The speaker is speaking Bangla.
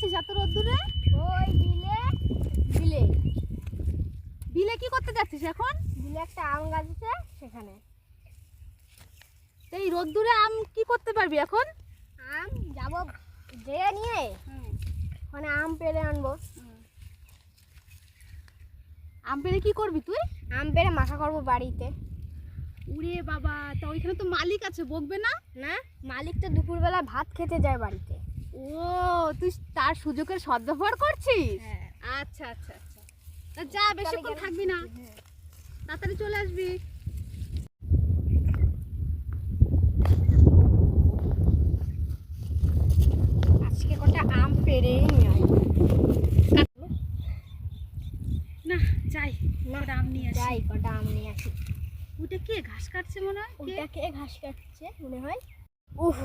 যাচ্ছিস এত রোদ্দুরে? ওই বিলে। বিলে বিলে কি করতে যাচ্ছিস এখন? বিলে একটা আম গাছ আছে সেখানে। এই রোদ্দুরে আম কি করতে পারবি এখন? আম যাব যে নিয়ে ওখানে আম পেড়ে আনবো। আম পেড়ে কি করবি তুই? আম পেড়ে মাখা করবো বাড়িতে। উরে বাবা, তা ওইখানে তো মালিক আছে, বকবে না? না, মালিক তো দুপুরবেলা ভাত খেতে যায় বাড়িতে। ও, তুই তার সুযোগের সদ্ব্যবহার করছিস? হ্যাঁ। আচ্ছা আচ্ছা আচ্ছা, তা যা, বেশিক্ষণ থাকবি না, তাড়াতাড়ি চলে আসবি। আজকে কটা আম পেড়েই নিয়ে আসবো। না যাই, কটা আম নিয়ে আসি। যাই কটা আম নিয়ে আসি। ওটা কে ঘাস কাটছে মনে হয়? কে? ওটা কে ঘাস কাটছে মনে হয়? উফ।